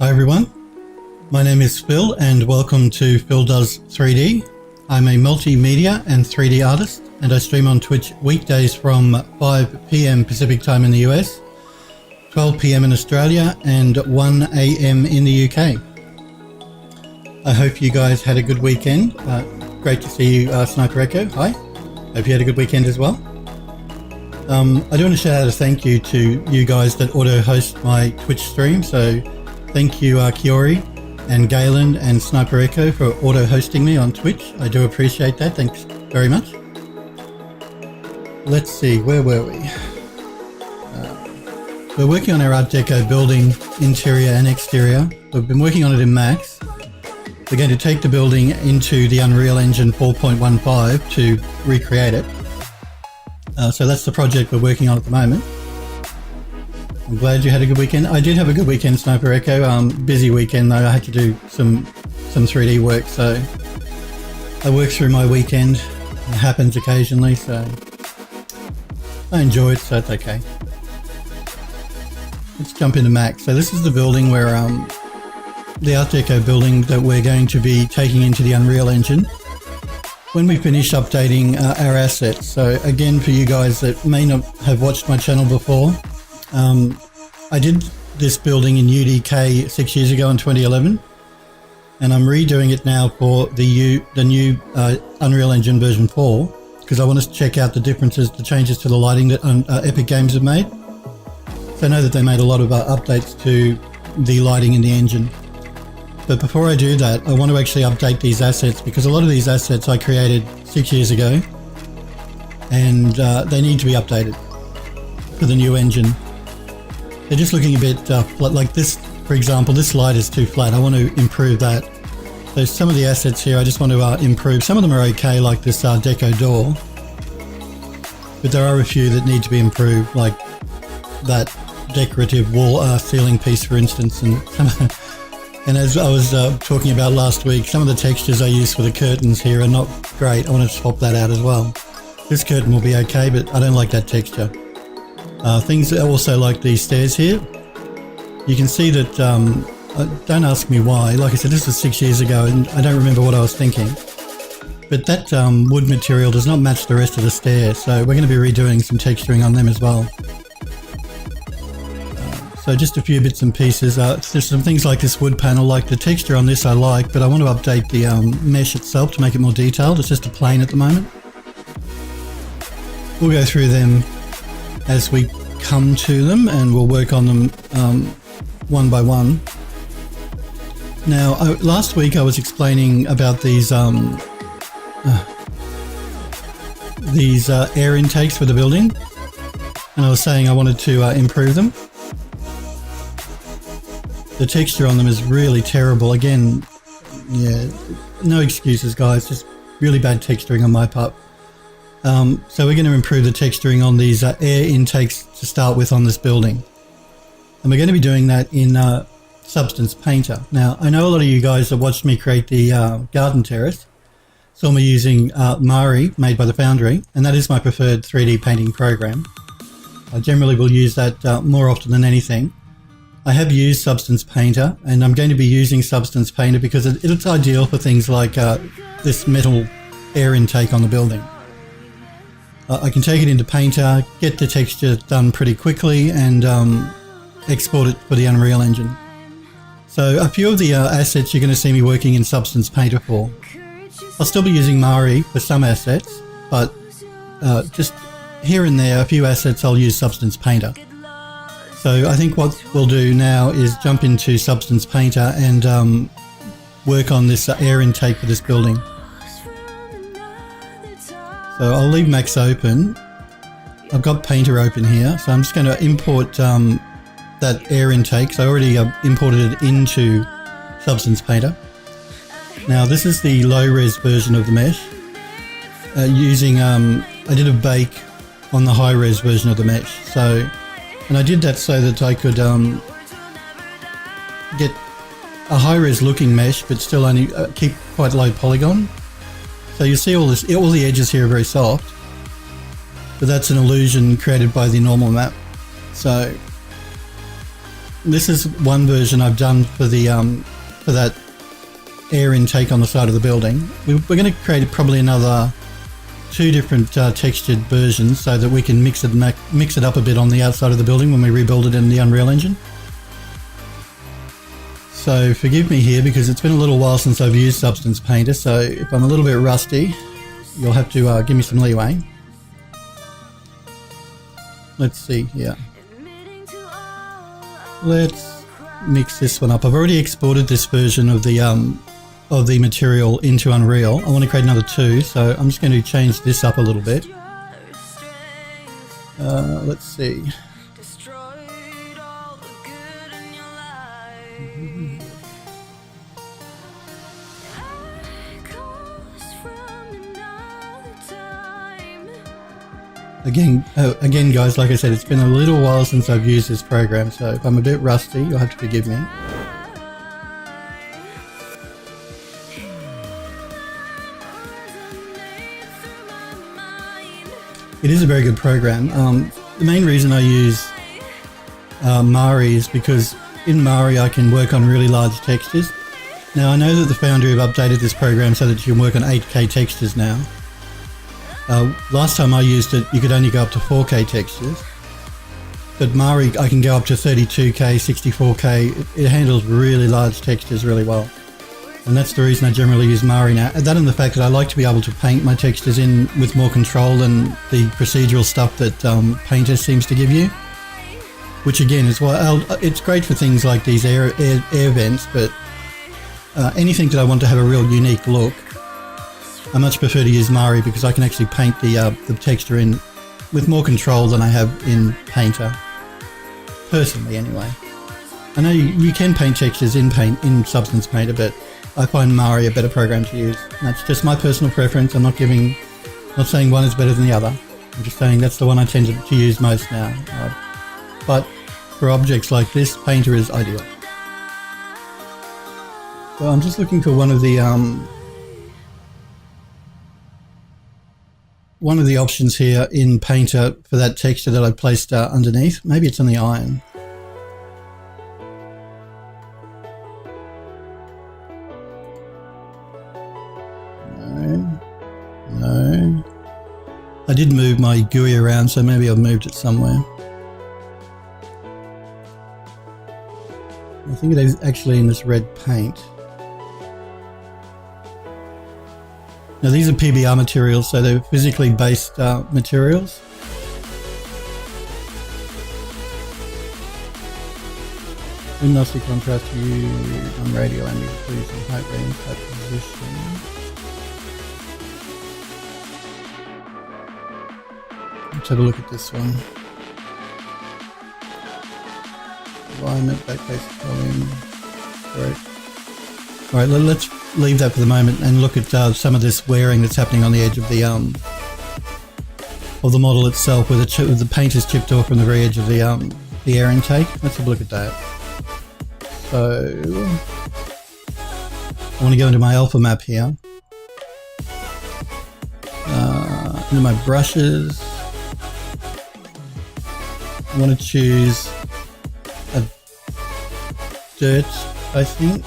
Hi everyone, my name is Phil and welcome to Phil Does 3D. I'm a multimedia and 3D artist and I stream on Twitch weekdays from 5 PM Pacific time in the US, 12 PM in Australia and 1 AM in the UK. I hope you guys had a good weekend. Great to see you, Sniper Echo. Hi. Hope you had a good weekend as well. I do want to shout out a thank you to you guys that auto-host my Twitch stream. So thank you, Kiori and Galen and Sniper Echo for auto-hosting me on Twitch. I do appreciate that. Thanks very much. Let's see, where were we? We're working on our Art Deco building, interior and exterior. We've been working on it in Max. We're going to take the building into the Unreal Engine 4.15 to recreate it. So that's the project we're working on at the moment. I'm glad you had a good weekend. I did have a good weekend, Sniper Echo. Busy weekend though. I had to do some 3D work, so I work through my weekend. It happens occasionally, so I enjoy it, so it's okay. Let's jump into Max. So this is the building where the Art Deco building that we're going to be taking into the Unreal Engine when we finish updating our assets. So again, for you guys that may not have watched my channel before, I did this building in UDK 6 years ago in 2011, and I'm redoing it now for the new Unreal Engine version 4 because I want to check out the differences, the changes to the lighting that Epic Games have made. So I know that they made a lot of updates to the lighting in the engine. But before I do that, I want to actually update these assets because a lot of these assets I created 6 years ago and they need to be updated for the new engine. They're just looking a bit flat, like this, for example, this light is too flat. I want to improve that. So some of the assets here I just want to improve. Some of them are okay, like this Deco door, but there are a few that need to be improved, like that decorative wall ceiling piece, for instance, and as I was talking about last week, some of the textures I use for the curtains here are not great. I want to swap that out as well. This curtain will be okay, but I don't like that texture. Things also like these stairs here. You can see that, don't ask me why. Like I said, this was 6 years ago and I don't remember what I was thinking. But that wood material does not match the rest of the stair, so we're going to be redoing some texturing on them as well. So just a few bits and pieces. There's some things like this wood panel, like the texture on this I like, but I want to update the mesh itself to make it more detailed. It's just a plain at the moment. We'll go through them as we come to them and we'll work on them one by one. Now, last week I was explaining about these air intakes for the building, and I was saying I wanted to improve them. The texture on them is really terrible. Again, yeah, no excuses guys, just really bad texturing on my part. So we're going to improve the texturing on these air intakes to start with on this building. And we're going to be doing that in Substance Painter. Now, I know a lot of you guys that watched me create the garden terrace saw me using Mari, made by the Foundry, and that is my preferred 3D painting program. I generally will use that more often than anything. I have used Substance Painter, and I'm going to be using Substance Painter because it's ideal for things like this metal air intake on the building. I can take it into Painter, get the texture done pretty quickly, and export it for the Unreal Engine. So a few of the assets you're going to see me working in Substance Painter for. I'll still be using Mari for some assets, but just here and there, a few assets I'll use Substance Painter. So I think what we'll do now is jump into Substance Painter and work on this air intake for this building. So I'll leave Max open. I've got Painter open here, so I'm just going to import that air intake. So I already imported it into Substance Painter. Now this is the low-res version of the mesh. I did a bake on the high-res version of the mesh. And I did that so that I could get a high-res looking mesh, but still only keep quite low polygon. So you see all the edges here are very soft, but that's an illusion created by the normal map. So this is one version I've done for the for that air intake on the side of the building. We're going to create probably another 2 different textured versions so that we can mix it up a bit on the outside of the building when we rebuild it in the Unreal Engine. So forgive me here because it's been a little while since I've used Substance Painter, so if I'm a little bit rusty, you'll have to give me some leeway. Let's see here. Let's mix this one up. I've already exported this version of the material into Unreal. I want to create another 2, so I'm just going to change this up a little bit. Let's see. Again, guys, like I said, it's been a little while since I've used this program, so if I'm a bit rusty, you'll have to forgive me. It is a very good program. The main reason I use Mari is because in Mari I can work on really large textures. Now I know that the Foundry have updated this program so that you can work on 8K textures now. Last time I used it, you could only go up to 4K textures. But Mari, I can go up to 32K, 64K. It handles really large textures really well. And that's the reason I generally use Mari now. That and the fact that I like to be able to paint my textures in with more control than the procedural stuff that Painter seems to give you. Which again is why it's great for things like these air vents, but anything that I want to have a real unique look, I much prefer to use Mari because I can actually paint the texture in with more control than I have in Painter. Personally, anyway. I know you can paint textures in Substance Painter, but I find Mari a better program to use. And that's just my personal preference. I'm not saying one is better than the other. I'm just saying that's the one I tend to use most now. But for objects like this, Painter is ideal. So I'm just looking for one of the options here in Painter for that texture that I placed underneath. Maybe it's on the iron. No. I did move my GUI around, so maybe I've moved it somewhere. I think it is actually in this red paint. Now these are PBR materials, so they're physically based materials. Luminosity contrast used on radio and includes in height range, height position. Let's have a look at this one. Alignment, backface, volume. Great. All right, let's leave that for the moment and look at some of this wearing that's happening on the edge of the model itself, where the paint is chipped off from the very edge of the air intake. Let's have a look at that. So I want to go into my alpha map here, into my brushes. I want to choose a dirt, I think.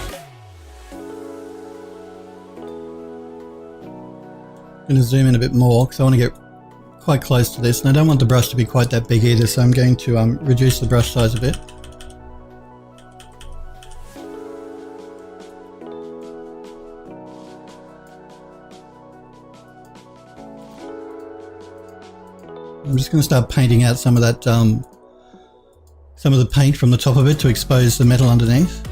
I'm going to zoom in a bit more because I want to get quite close to this, and I don't want the brush to be quite that big either, so I'm going to reduce the brush size a bit. I'm just going to start painting out some of that, some of the paint from the top of it to expose the metal underneath.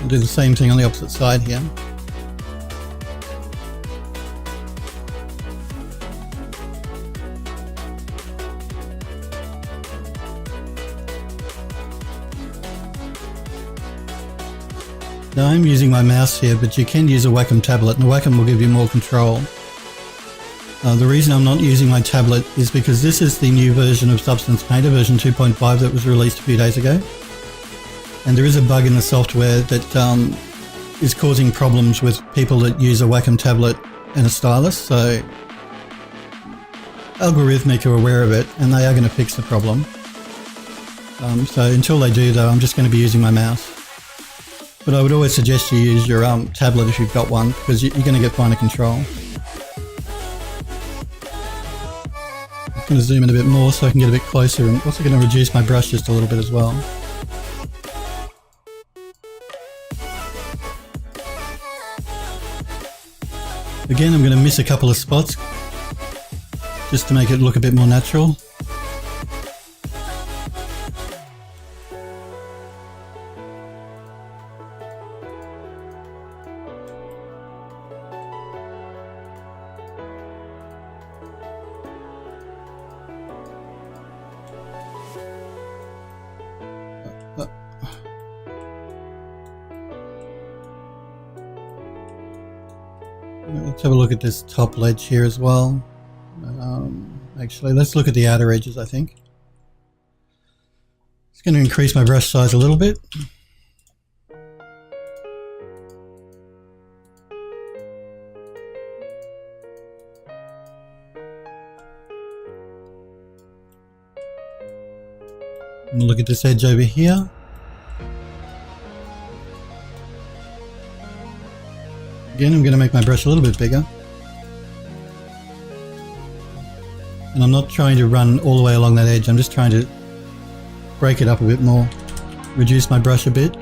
I'll do the same thing on the opposite side here. Now I'm using my mouse here, but you can use a Wacom tablet, and the Wacom will give you more control. The reason I'm not using my tablet is because this is the new version of Substance Painter, version 2.5, that was released a few days ago. And there is a bug in the software that is causing problems with people that use a Wacom tablet and a stylus. So Algorithmic are aware of it, and they are going to fix the problem. So until they do, though, I'm just going to be using my mouse. But I would always suggest you use your tablet if you've got one, because you're going to get finer control. I'm going to zoom in a bit more so I can get a bit closer, and also going to reduce my brush just a little bit as well. Again, I'm going to miss a couple of spots just to make it look a bit more natural. Let's have a look at this top ledge here as well. Actually, let's look at the outer edges, I think. It's going to increase my brush size a little bit. And look at this edge over here. Again, I'm going to make my brush a little bit bigger. And I'm not trying to run all the way along that edge, I'm just trying to break it up a bit more, reduce my brush a bit.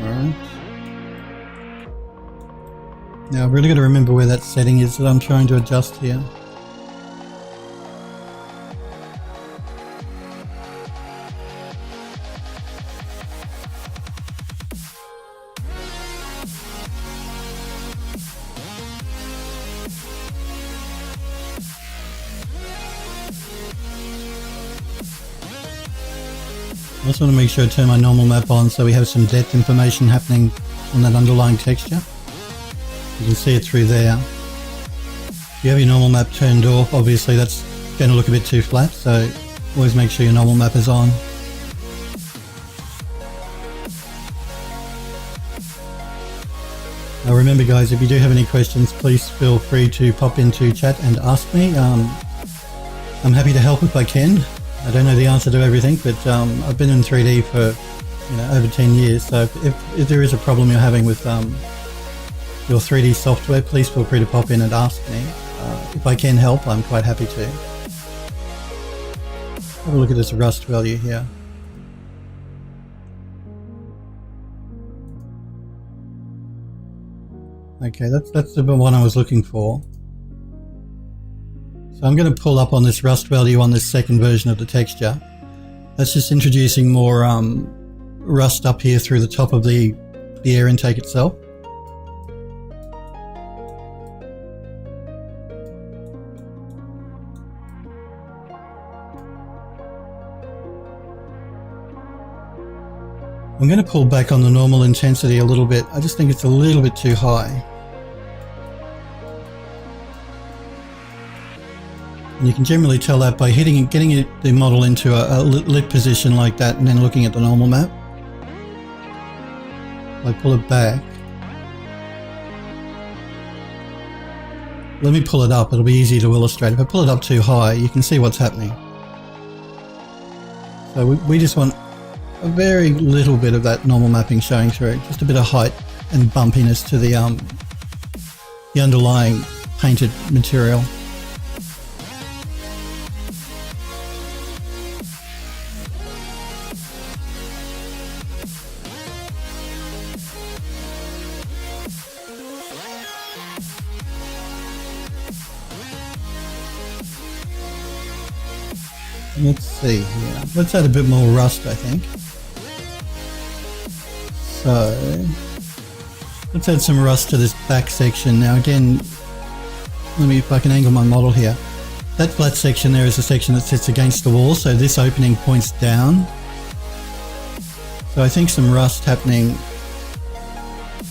Alright. Now I've really got to remember where that setting is that I'm trying to adjust here. I also want to make sure I turn my normal map on so we have some depth information happening on that underlying texture. You can see it through there. If you have your normal map turned off, obviously that's going to look a bit too flat, so always make sure your normal map is on. Now remember guys, if you do have any questions, please feel free to pop into chat and ask me. I'm happy to help if I can. I don't know the answer to everything, but I've been in 3D for over 10 years, so if there is a problem you're having with your 3D software, please feel free to pop in and ask me. If I can help, I'm quite happy to. Have a look at this rust value here. Okay, that's the one I was looking for. So I'm going to pull up on this rust value on this second version of the texture. That's just introducing more rust up here through the top of the air intake itself. I'm going to pull back on the normal intensity a little bit. I just think it's a little bit too high. And you can generally tell that by getting the model into a lit position like that and then looking at the normal map. If I pull it back, let me pull it up, it'll be easy to illustrate. If I pull it up too high, you can see what's happening. So we just want a very little bit of that normal mapping showing through, just a bit of height and bumpiness to the underlying painted material. Let's see here. Let's add a bit more rust, I think. So, let's add some rust to this back section. Now again, let me, if I can angle my model here. That flat section there is the section that sits against the wall, so this opening points down. So I think some rust happening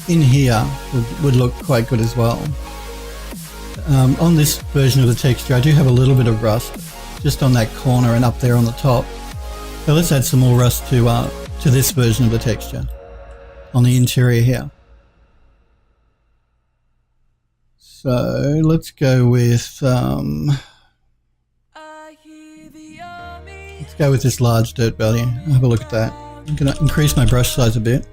in here would look quite good as well. On this version of the texture, I do have a little bit of rust just on that corner and up there on the top. So let's add some more rust to to this version of the texture on the interior here. So let's go with this large dirt value. Have a look at that. I'm going to increase my brush size a bit.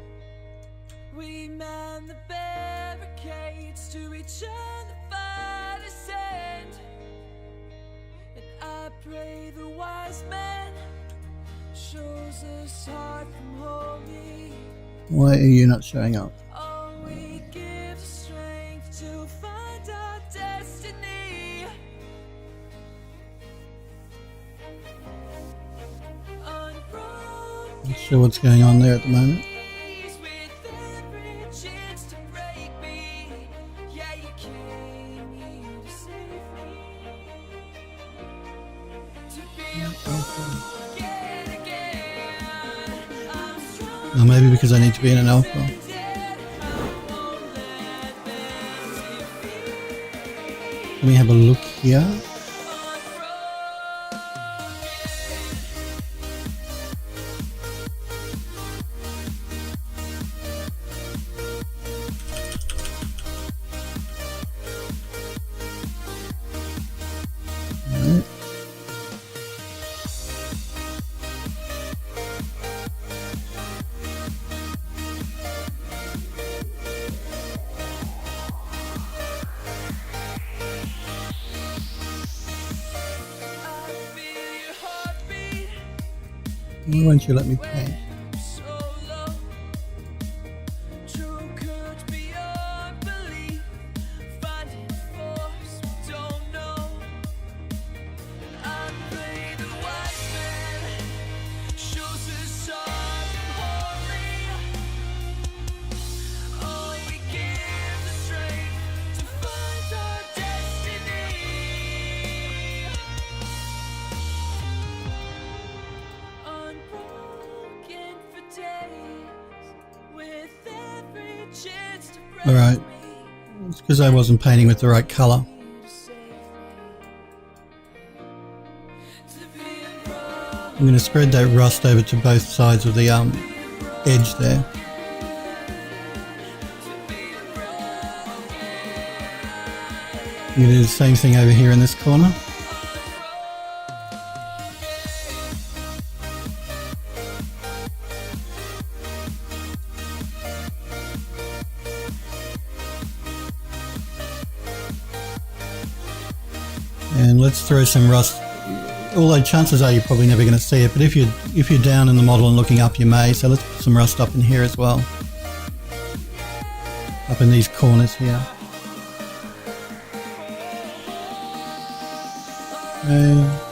Why are you not showing up? Not sure what's going on there at the moment. Or maybe because I need to be in an alpha. Let me have a look here. Why won't you let me paint? Alright, it's because I wasn't painting with the right colour. I'm going to spread that rust over to both sides of the edge there. I'm going to do the same thing over here in this corner. And let's throw some rust, although chances are you're probably never going to see it, but if you're down in the model and looking up, you may. So let's put some rust up in here as well, up in these corners here. Okay.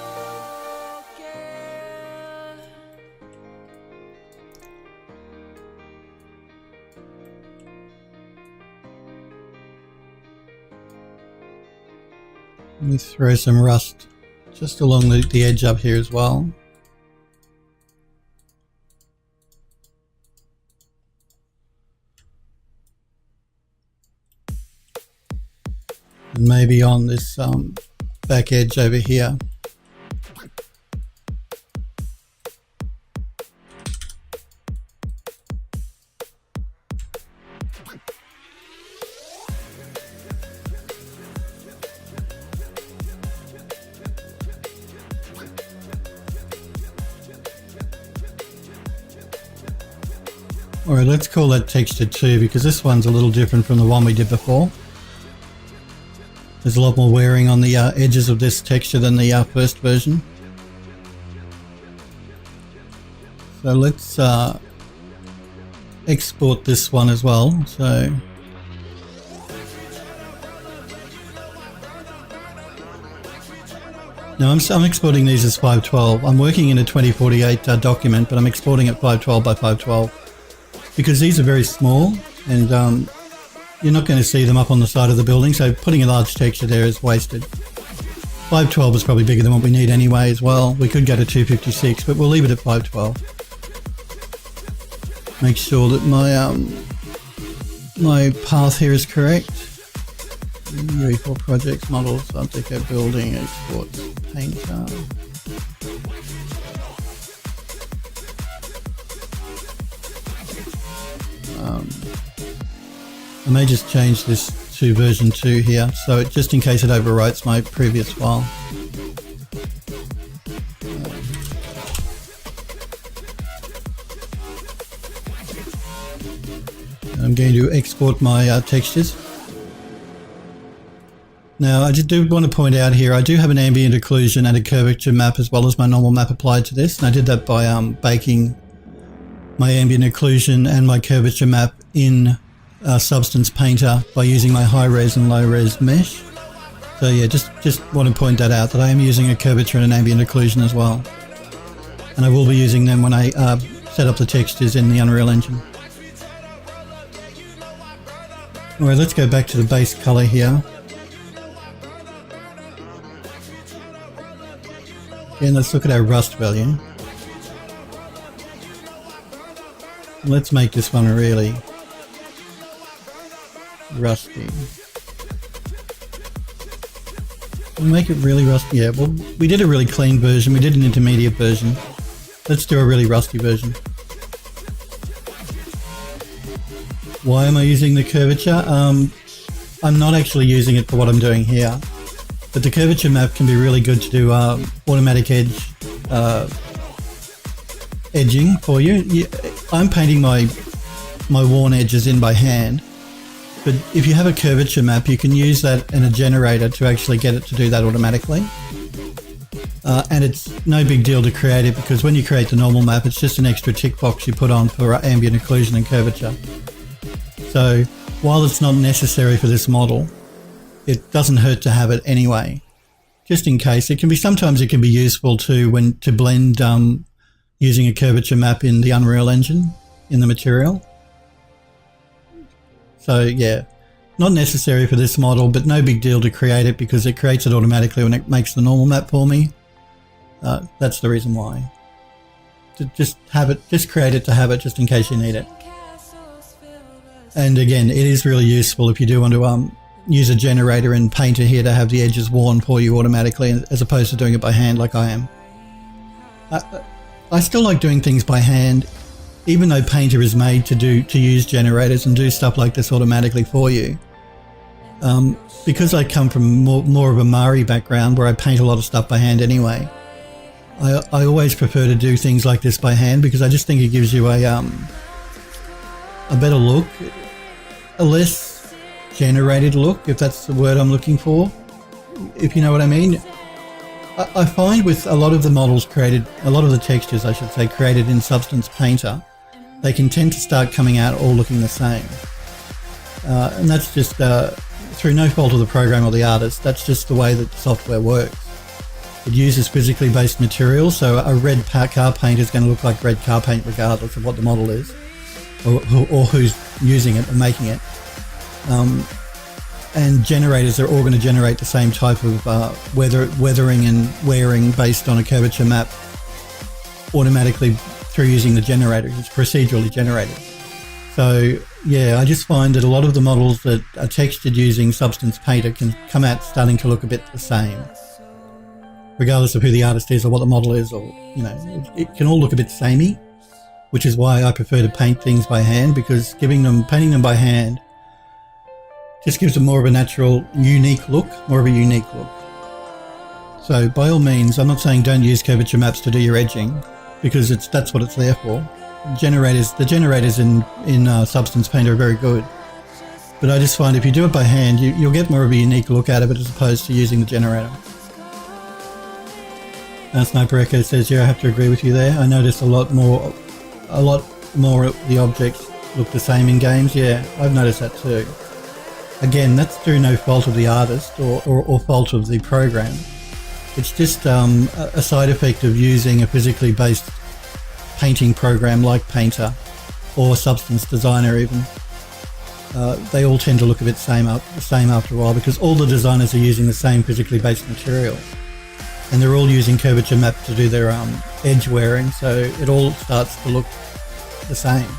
Let me throw some rust just along the edge up here as well. And maybe on this back edge over here. Alright, let's call that texture 2 because this one's a little different from the one we did before. There's a lot more wearing on the edges of this texture than the first version. So let's export this one as well. So now I'm exporting these as 512. I'm working in a 2048 document, but I'm exporting it 512 by 512 because these are very small and you're not going to see them up on the side of the building, so putting a large texture there is wasted. 512 is probably bigger than what we need anyway as well. We could go to 256, but we'll leave it at 512. Make sure that my path here is correct. UE4 projects, models, Deco building, exports, painter. I may just change this to version 2 here, so just in case it overwrites my previous file. I'm going to export my textures. Now I just do want to point out here, I do have an ambient occlusion and a curvature map as well as my normal map applied to this, and I did that by baking my ambient occlusion and my curvature map in Substance Painter by using my high res and low res mesh. So yeah, just want to point that out, that I am using a curvature and an ambient occlusion as well, and I will be using them when I set up the textures in the Unreal Engine. Alright, let's go back to the base color here. Again, let's look at our rust value. Let's make this one really rusty. We'll make it really rusty. Yeah, well, we did a really clean version. We did an intermediate version. Let's do a really rusty version. Why am I using the curvature? I'm not actually using it for what I'm doing here, but the curvature map can be really good to do automatic edge edging for you. I'm painting my worn edges in by hand, but if you have a curvature map, you can use that in a generator to actually get it to do that automatically. And it's no big deal to create it, because when you create the normal map, it's just an extra tick box you put on for ambient occlusion and curvature. So while it's not necessary for this model, it doesn't hurt to have it anyway, just in case. Sometimes it can be useful to blend using a curvature map in the Unreal Engine in the material. So yeah, not necessary for this model, but no big deal to create it, because it creates it automatically when it makes the normal map for me. That's the reason why. Just create it to have it, just in case you need it. And again, it is really useful if you do want to use a generator in Painter here to have the edges worn for you automatically, as opposed to doing it by hand like I am. I still like doing things by hand, even though Painter is made to use generators and do stuff like this automatically for you. Because I come from more of a Mari background where I paint a lot of stuff by hand anyway, I always prefer to do things like this by hand, because I just think it gives you a better look, a less generated look, if that's the word I'm looking for, if you know what I mean. I find with a lot of the models created, a lot of the textures I should say, created in Substance Painter, they can tend to start coming out all looking the same. And that's just through no fault of the program or the artist. That's just the way that the software works. It uses physically based materials, so a red car paint is going to look like red car paint regardless of what the model is, or who's using it or making it. And generators are all going to generate the same type of weathering and wearing based on a curvature map automatically through using the generator. It's procedurally generated. So yeah, I just find that a lot of the models that are textured using Substance Painter can come out starting to look a bit the same, regardless of who the artist is or what the model is, or it can all look a bit samey, which is why I prefer to paint things by hand, because painting them by hand just gives them more of a natural, unique look, So by all means, I'm not saying don't use curvature maps to do your edging, because that's what it's there for. The generators in Substance Painter are very good, but I just find if you do it by hand, you'll get more of a unique look out of it as opposed to using the generator. Sniper Echo says, yeah, I have to agree with you there. I noticed a lot more of the objects look the same in games. Yeah, I've noticed that too. Again, that's through no fault of the artist or fault of the program. It's just a side effect of using a physically based painting program like Painter or Substance Designer even. They all tend to look a bit the same after a while, because all the designers are using the same physically based material, and they're all using curvature map to do their edge wearing, so it all starts to look the same,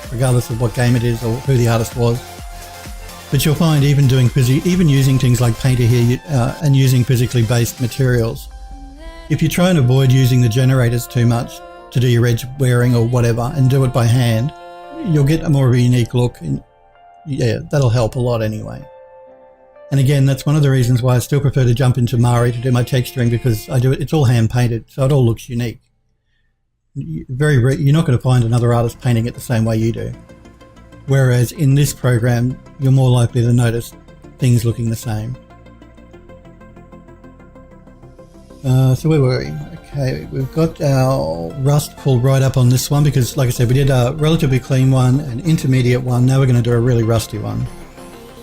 regardless of what game it is or who the artist was. But you'll find even using things like Painter here and using physically based materials, if you try and avoid using the generators too much to do your edge wearing or whatever and do it by hand, you'll get a more of a unique look, and yeah, that'll help a lot anyway. And again, that's one of the reasons why I still prefer to jump into Mari to do my texturing, because it's all hand painted, so it all looks unique. You're not going to find another artist painting it the same way you do. Whereas in this program, you're more likely to notice things looking the same. So where were we? Okay, we've got our rust pulled right up on this one because, like I said, we did a relatively clean one, an intermediate one. Now we're going to do a really rusty one.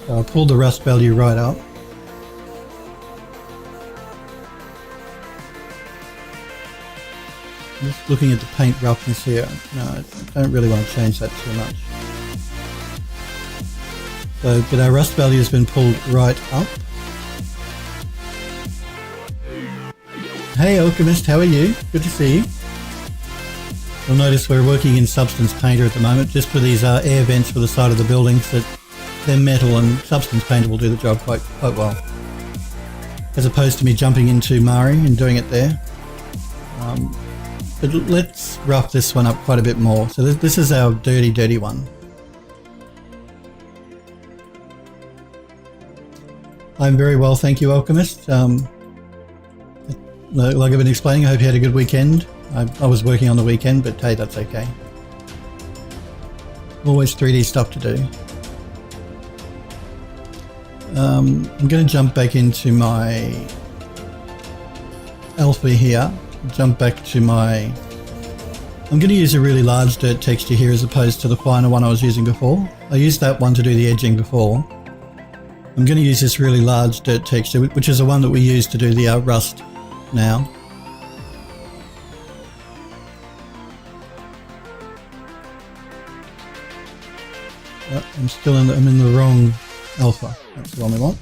So I'll pull the rust value right up. Just looking at the paint roughness here. No, I don't really want to change that too much. So, but our rust value has been pulled right up. Hey Alchemist, how are you? Good to see you. You'll notice we're working in Substance Painter at the moment, just for these air vents for the side of the buildings, that they're metal and Substance Painter will do the job quite well. As opposed to me jumping into Mari and doing it there. But let's rough this one up quite a bit more. So this is our dirty one. I'm very well, thank you, Alchemist. Like I've been explaining, I hope you had a good weekend. I was working on the weekend, but hey, that's okay. Always 3D stuff to do. I'm going to jump back into my alpha here. Jump back to my... I'm going to use a really large dirt texture here as opposed to the finer one I was using before. I used that one to do the edging before. I'm going to use this really large dirt texture, which is the one that we use to do the rust now. Oh, I'm in the wrong alpha. That's the one we want.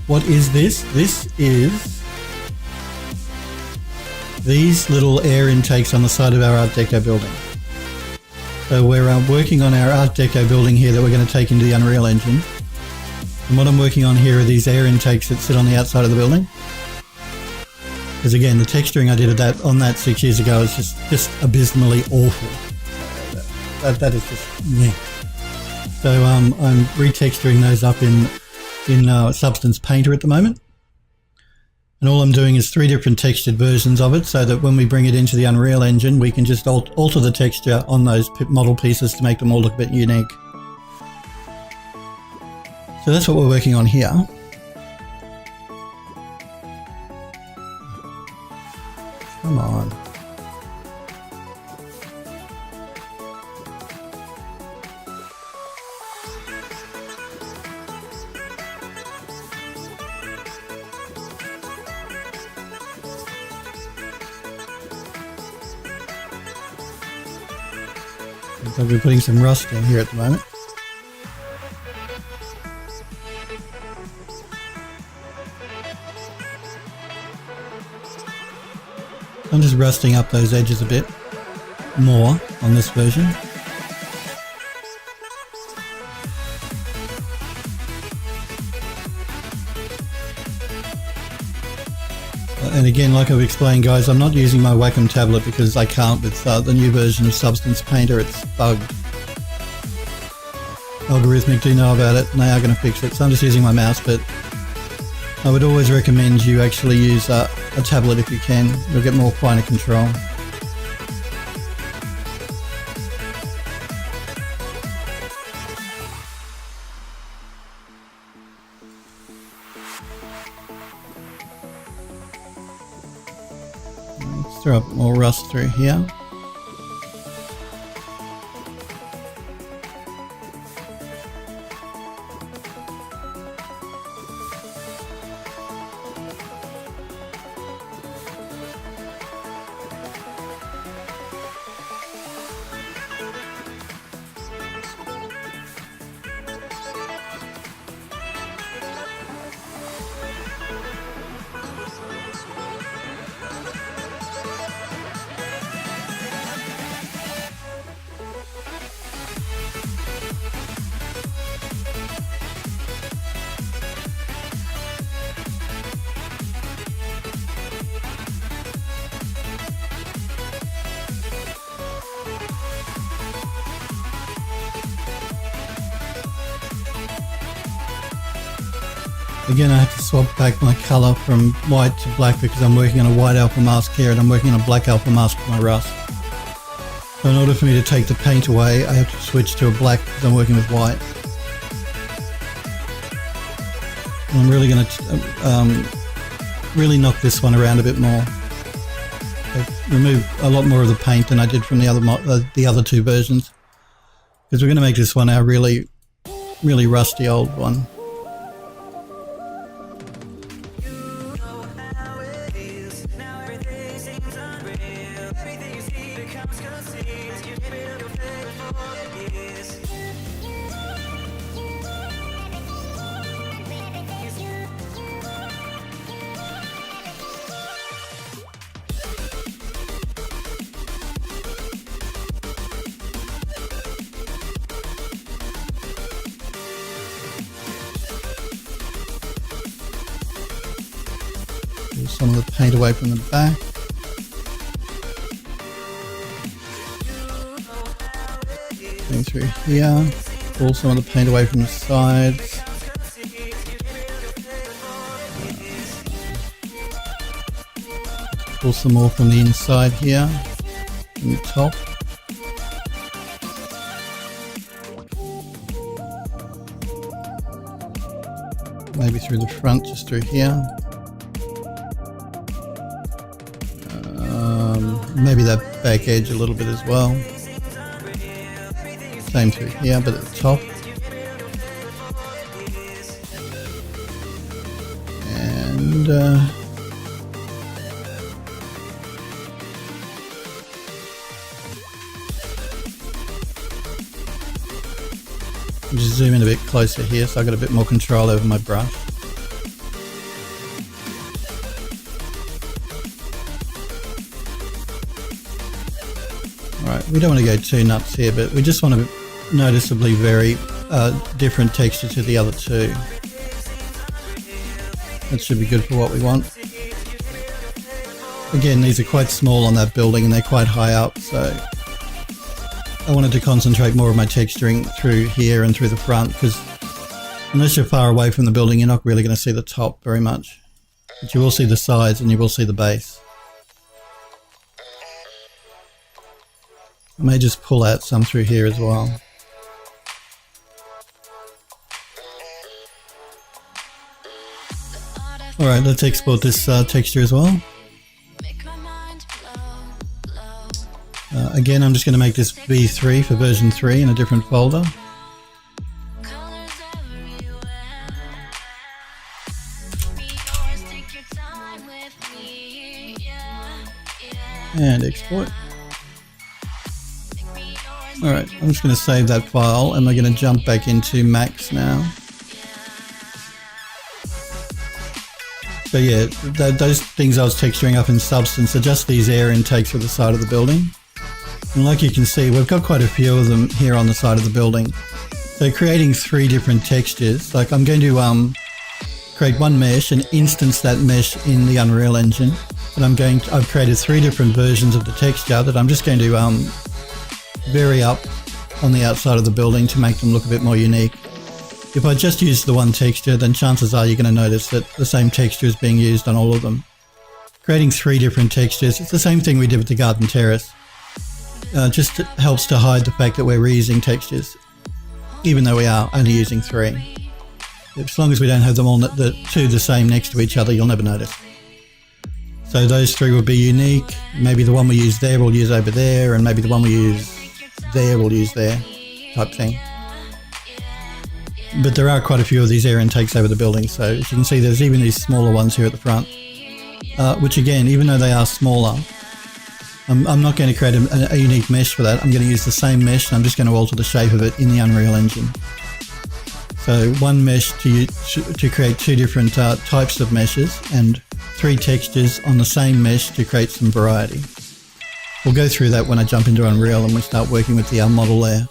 What is this? This is these little air intakes on the side of our Art Deco building. So we're working on our Art Deco building here that we're going to take into the Unreal Engine. And what I'm working on here are these air intakes that sit on the outside of the building. Because again, the texturing I did on that 6 years ago is just abysmally awful. That is just meh. So I'm retexturing those up in Substance Painter at the moment. And all I'm doing is 3 different textured versions of it so that when we bring it into the Unreal Engine, we can just alter the texture on those model pieces to make them all look a bit unique. So that's what we're working on here. Come on. So we're putting some rust in here at the moment. I'm just rusting up those edges a bit more on this version. And again, like I've explained, guys, I'm not using my Wacom tablet because I can't with the new version of Substance Painter. It's bugged. Algorithmic do know about it and they are going to fix it. So I'm just using my mouse, but I would always recommend you actually use a tablet if you can. You'll get more finer control. Let's throw up more rust through here. Again, I have to swap back my color from white to black because I'm working on a white alpha mask here and I'm working on a black alpha mask for my rust. So in order for me to take the paint away, I have to switch to a black because I'm working with white. And I'm really going to really knock this one around a bit more. I've removed a lot more of the paint than I did from the other two versions, because we're going to make this one our really rusty old one. Some of the paint away from the back. Going through here. Pull some of the paint away from the sides. Pull some more from the inside here, from the top. Maybe through the front, just through here. Maybe that back edge a little bit as well. Same through here, but at the top. And just zoom in a bit closer here so I got a bit more control over my brush. We don't want to go too nuts here, but we just want a noticeably very different texture to the other two. That should be good for what we want. Again, these are quite small on that building and they're quite high up, so I wanted to concentrate more of my texturing through here and through the front, because unless you're far away from the building, you're not really going to see the top very much. But you will see the sides and you will see the base. I may just pull out some through here as well. Alright, let's export this texture as well. Again, I'm just going to make this V3 for version 3 in a different folder. And export. Alright, I'm just going to save that file and we're going to jump back into Max now. So yeah, those things I was texturing up in Substance are just these air intakes for the side of the building. And like you can see, we've got quite a few of them here on the side of the building. So creating 3 different textures, like I'm going to create one mesh and instance that mesh in the Unreal Engine. But I've created 3 different versions of the texture that I'm just going to vary up on the outside of the building to make them look a bit more unique. If I just use the one texture, then chances are you're going to notice that the same texture is being used on all of them. Creating 3 different textures, it's the same thing we did with the Garden Terrace. Just helps to hide the fact that we're reusing textures, even though we are only using 3. As long as we don't have them all the 2 the same next to each other, you'll never notice. So those 3 will be unique. Maybe the one we use there we'll use over there, and maybe the one we use there we'll use there, type thing. But there are quite a few of these air intakes over the building, so as you can see there's even these smaller ones here at the front, which again, even though they are smaller, I'm not going to create a unique mesh for that. I'm going to use the same mesh and I'm just going to alter the shape of it in the Unreal Engine. So one mesh to create 2 different types of meshes, and 3 textures on the same mesh to create some variety. We'll go through that when I jump into Unreal and we start working with the model layer.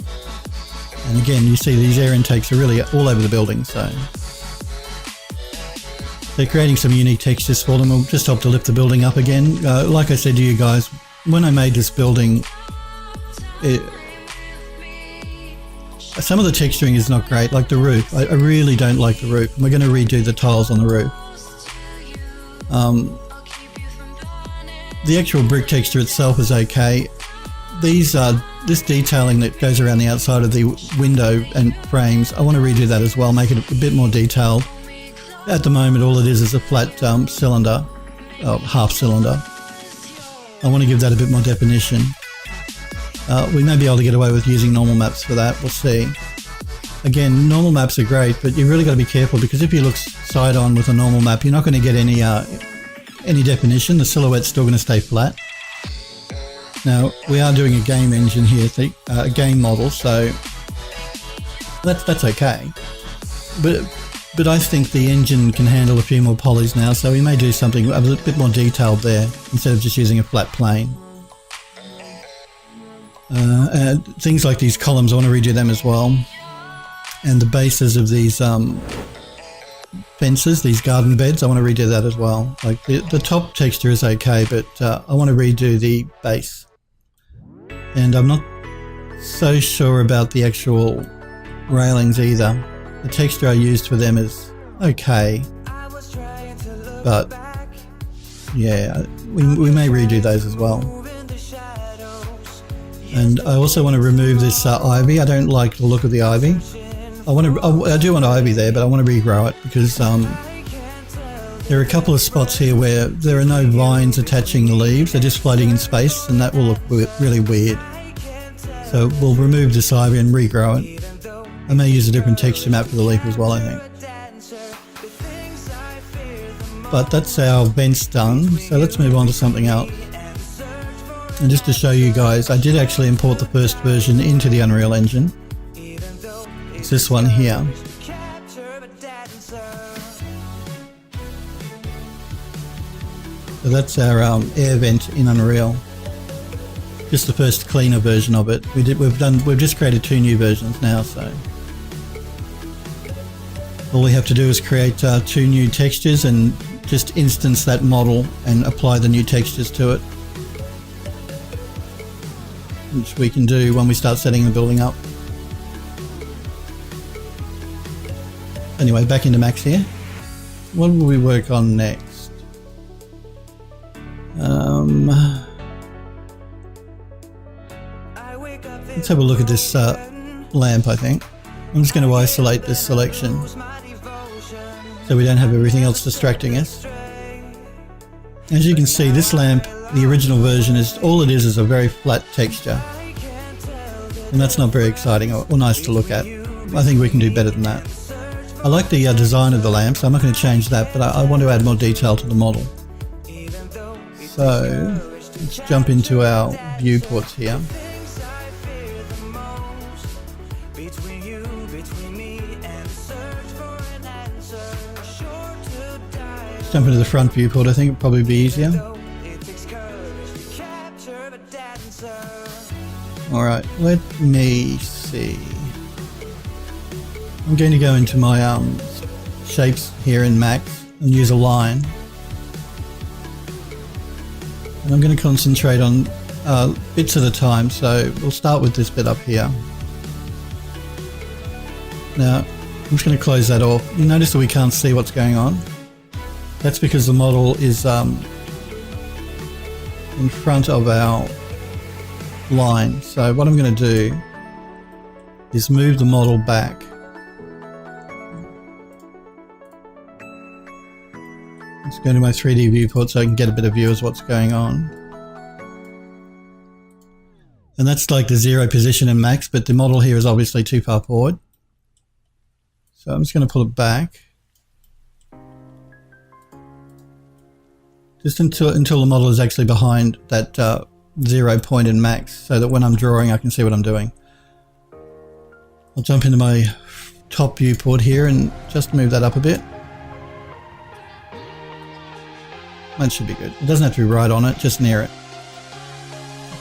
And again, you see these air intakes are really all over the building, so they're creating some unique textures for them. Will just help to lift the building up again. Like I said to you guys, when I made this building, some of the texturing is not great, like the roof. I really don't like the roof. We're going to redo the tiles on the roof. The actual brick texture itself is okay. This detailing that goes around the outside of the window and frames, I want to redo that as well, make it a bit more detailed. At the moment, all it is a flat cylinder, half cylinder. I want to give that a bit more definition. We may be able to get away with using normal maps for that, we'll see. Again, normal maps are great, but you've really got to be careful, because if you look side on with a normal map, you're not going to get any definition. The silhouette's still going to stay flat. Now, we are doing a game engine here, a game model, so that's okay. But I think the engine can handle a few more polys now, so we may do something a bit more detailed there, instead of just using a flat plane. And things like these columns, I want to redo them as well. And the bases of these fences, these garden beds, I want to redo that as well. Like the top texture is okay, but I want to redo the base. And I'm not so sure about the actual railings either. The texture I used for them is okay, but yeah, we may redo those as well. And I also want to remove this ivy. I don't like the look of the ivy. I do want ivy there, but I want to regrow it, because there are a couple of spots here where there are no vines attaching the leaves. They're just floating in space, and that will look really weird. So we'll remove this ivy and regrow it. I may use a different texture map for the leaf as well, I think. But that's our vents done, so let's move on to something else. And just to show you guys, I did actually import the first version into the Unreal Engine. It's this one here. So that's our air vent in Unreal. Just the first cleaner version of it. We've just created 2 new versions now, so all we have to do is create 2 new textures and just instance that model and apply the new textures to it, which we can do when we start setting the building up. Anyway, back into Max here. What will we work on next? Let's have a look at this lamp, I think. I'm just going to isolate this selection so we don't have everything else distracting us. As you can see, this lamp, the original version, is all it is a very flat texture. And that's not very exciting or nice to look at. I think we can do better than that. I like the design of the lamp, so I'm not going to change that, but I want to add more detail to the model. So let's jump into our viewports here. Let's jump into the front viewport, I think it'd probably be easier. Alright, let me see. I'm going to go into my shapes here in Max and use a line. And I'm going to concentrate on bits at a time, so we'll start with this bit up here. Now, I'm just going to close that off. You notice that we can't see what's going on. That's because the model is in front of our line. So what I'm going to do is move the model back. Let's go to my 3D viewport so I can get a bit of view of what's going on. And that's like the 0 position in Max, but the model here is obviously too far forward. So I'm just going to pull it back. Just until the model is actually behind that 0 point in Max, so that when I'm drawing I can see what I'm doing. I'll jump into my top viewport here and just move that up a bit. That should be good. It doesn't have to be right on it, just near it.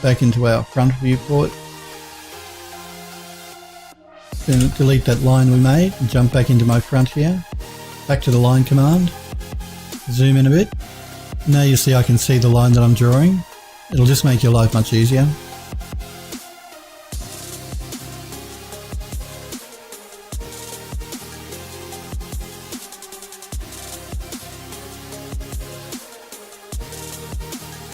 Back into our front viewport. Then delete that line we made and jump back into my front here. Back to the line command. Zoom in a bit. Now you see I can see the line that I'm drawing. It'll just make your life much easier.